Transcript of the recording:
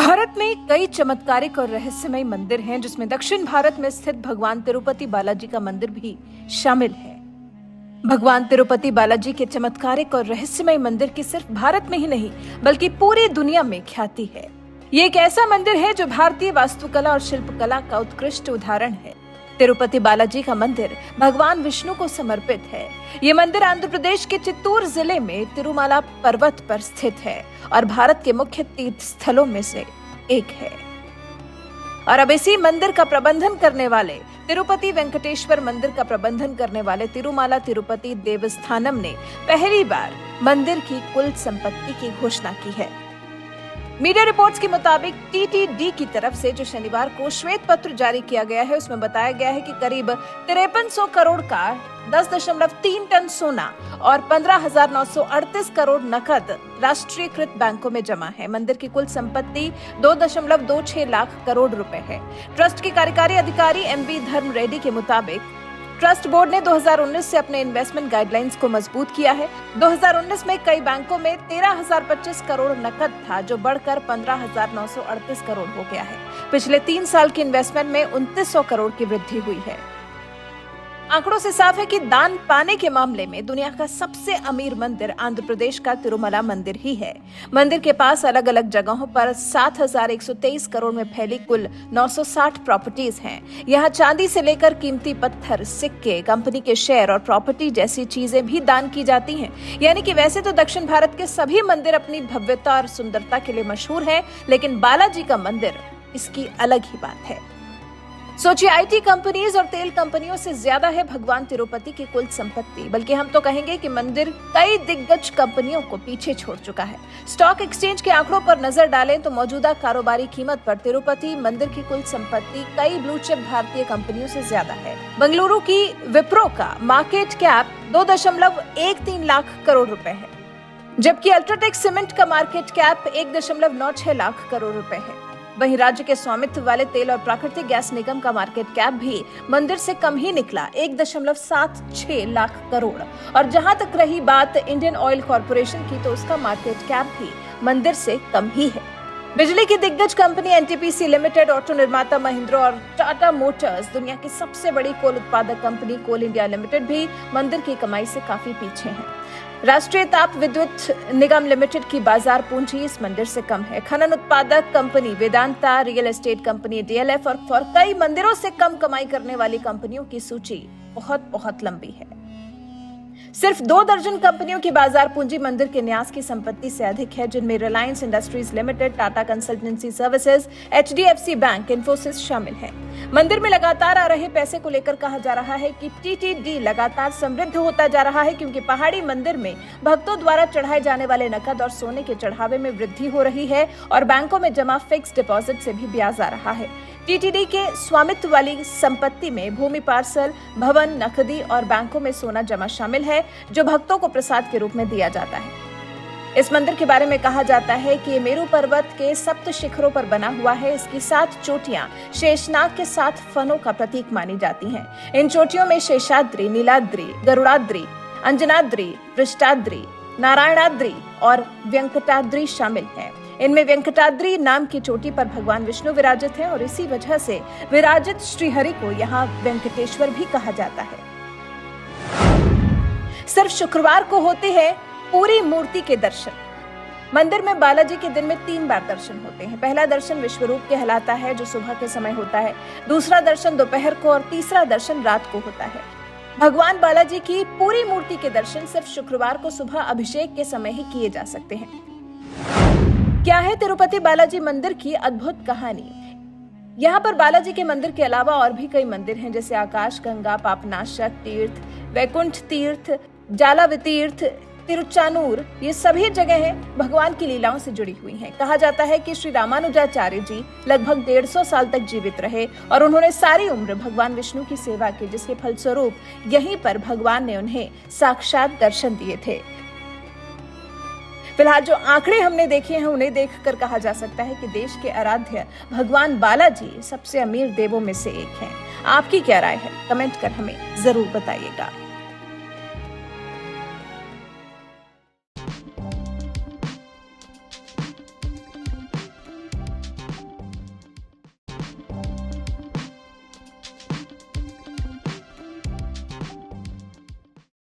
भारत में कई चमत्कारिक और रहस्यमय मंदिर हैं, जिसमें दक्षिण भारत में स्थित भगवान तिरुपति बालाजी का मंदिर भी शामिल है। भगवान तिरुपति बालाजी के चमत्कारिक और रहस्यमय मंदिर की सिर्फ भारत में ही नहीं बल्कि पूरी दुनिया में ख्याति है। ये एक ऐसा मंदिर है जो भारतीय वास्तुकला और शिल्पकला का उत्कृष्ट उदाहरण है। तिरुपति बालाजी का मंदिर भगवान विष्णु को समर्पित है। ये मंदिर आंध्र प्रदेश के चित्तूर जिले में तिरुमला पर्वत पर स्थित है और भारत के मुख्य तीर्थ स्थलों में से एक है। और अब इसी मंदिर का प्रबंधन करने वाले तिरुपति वेंकटेश्वर मंदिर का प्रबंधन करने वाले तिरुमला तिरुपति देवस्थानम ने पहली बार मंदिर की कुल संपत्ति की घोषणा की है। मीडिया रिपोर्ट्स के मुताबिक टीटीडी की तरफ से जो शनिवार को श्वेत पत्र जारी किया गया है, उसमें बताया गया है कि करीब 5300 करोड़ का 10.3 टन सोना और 15,938 करोड़ नकद राष्ट्रीयकृत बैंकों में जमा है। मंदिर की कुल संपत्ति 2.26 लाख करोड़ रुपए है। ट्रस्ट के कार्यकारी अधिकारी एमवी धर्म रेड्डी के मुताबिक ट्रस्ट बोर्ड ने 2019 से अपने इन्वेस्टमेंट गाइडलाइंस को मजबूत किया है। 2019 में कई बैंकों में 13,025 करोड़ नकद था, जो बढ़कर 15,938 करोड़ हो गया है। पिछले 3 साल की इन्वेस्टमेंट में 2900 करोड़ की वृद्धि हुई है। आंकड़ों से साफ है कि दान पाने के मामले में दुनिया का सबसे अमीर मंदिर आंध्र प्रदेश का तिरुमला मंदिर ही है। मंदिर के पास अलग अलग जगहों पर 7,123 करोड़ में फैली कुल 960 प्रॉपर्टीज हैं। यहाँ चांदी से लेकर कीमती पत्थर, सिक्के, कंपनी के शेयर और प्रॉपर्टी जैसी चीजें भी दान की जाती हैं। यानी कि वैसे तो दक्षिण भारत के सभी मंदिर अपनी भव्यता और सुंदरता के लिए मशहूर हैं, लेकिन बालाजी का मंदिर इसकी अलग ही बात है। सोचिए, आईटी कंपनीज और तेल कंपनियों से ज्यादा है भगवान तिरुपति की कुल संपत्ति। बल्कि हम तो कहेंगे कि मंदिर कई दिग्गज कंपनियों को पीछे छोड़ चुका है। स्टॉक एक्सचेंज के आंकड़ों पर नजर डालें तो मौजूदा कारोबारी कीमत पर तिरुपति मंदिर की कुल संपत्ति कई ब्लू चिप भारतीय कंपनियों से ज्यादा है। बेंगलुरु की विप्रो का मार्केट कैप 2.13 लाख करोड़ रुपए है, जबकि अल्ट्राटेक सीमेंट का मार्केट कैप 1.96 लाख करोड़ रुपए है। वहीं राज्य के स्वामित्व वाले तेल और प्राकृतिक गैस निगम का मार्केट कैप भी मंदिर से कम ही निकला, 1.76 लाख करोड़। और जहां तक रही बात इंडियन ऑयल कॉर्पोरेशन की, तो उसका मार्केट कैप भी मंदिर से कम ही है। बिजली की दिग्गज कंपनी एनटीपीसी लिमिटेड, ऑटो निर्माता महिंद्रा और टाटा मोटर्स, दुनिया की सबसे बड़ी कोल उत्पादक कंपनी कोल इंडिया लिमिटेड भी मंदिर की कमाई से काफी पीछे है। राष्ट्रीय ताप विद्युत निगम लिमिटेड की बाजार पूंजी इस मंदिर से कम है। खनन उत्पादक company Vedanta, real estate company DLF और कई मंदिरों से कम कमाई करने वाली कंपनियों की सूची बहुत बहुत लंबी है। सिर्फ 2 दर्जन कंपनियों की बाजार पूंजी मंदिर के न्यास की संपत्ति से अधिक है, जिनमें Reliance industries limited, Tata consultancy services, HDFC bank, Infosys शामिल है। मंदिर में लगातार आ रहे पैसे को लेकर कहा जा रहा है कि टीटीडी लगातार समृद्ध होता जा रहा है, क्योंकि पहाड़ी मंदिर में भक्तों द्वारा चढ़ाए जाने वाले नकद और सोने के चढ़ावे में वृद्धि हो रही है और बैंकों में जमा फिक्स डिपॉजिट से भी ब्याज आ रहा है। टीटीडी के स्वामित्व वाली संपत्ति में भूमि, पार्सल, भवन, नकदी और बैंकों में सोना जमा शामिल है, जो भक्तों को प्रसाद के रूप में दिया जाता है। इस मंदिर के बारे में कहा जाता है कि ये मेरू पर्वत के 7 शिखरों पर बना हुआ है। इसकी 7 चोटियां शेषनाग के 7 फनों का प्रतीक मानी जाती हैं। इन चोटियों में शेषाद्री, नीलाद्री, गरुड़ाद्री, अंजनाद्री, वृष्टाद्री, नारायणाद्री और वेंकटाद्री शामिल हैं। इनमें वेंकटाद्री नाम की चोटी पर भगवान विष्णु विराजित हैं और इसी वजह से विराजित श्रीहरि को यहाँ वेंकटेश्वर भी कहा जाता है। सिर्फ शुक्रवार को होते हैं पूरी मूर्ति के दर्शन। मंदिर में बालाजी के दिन में 3 बार दर्शन होते हैं। पहला दर्शन विश्वरूप कहलाता है, जो सुबह के समय होता है। दूसरा दर्शन दोपहर को और तीसरा दर्शन रात को होता है। भगवान बालाजी की पूरी मूर्ति के दर्शन सिर्फ शुक्रवार को सुबह अभिषेक के समय ही किए जा सकते हैं। क्या है तिरुपति बालाजी मंदिर की अद्भुत कहानी? यहाँ पर बालाजी के मंदिर के अलावा और भी कई मंदिर हैं, जैसे आकाश गंगा, पापनाशक तीर्थ, वैकुंठ तीर्थ, जालावी तीर्थ, तिरुचानूर। ये सभी जगहें भगवान की लीलाओं से जुड़ी हुई हैं। कहा जाता है कि श्री रामानुजाचार्य जी लगभग 150 साल तक जीवित रहे और उन्होंने सारी उम्र भगवान विष्णु की सेवा की, जिसके फलस्वरूप यहीं पर भगवान ने उन्हें साक्षात दर्शन दिए थे। फिलहाल जो आंकड़े हमने देखे हैं, उन्हें देखकर कहा जा सकता है कि देश के आराध्य भगवान बालाजी सबसे अमीर देवों में से एक हैं। आपकी क्या राय है? कमेंट कर हमें जरूर बताइएगा।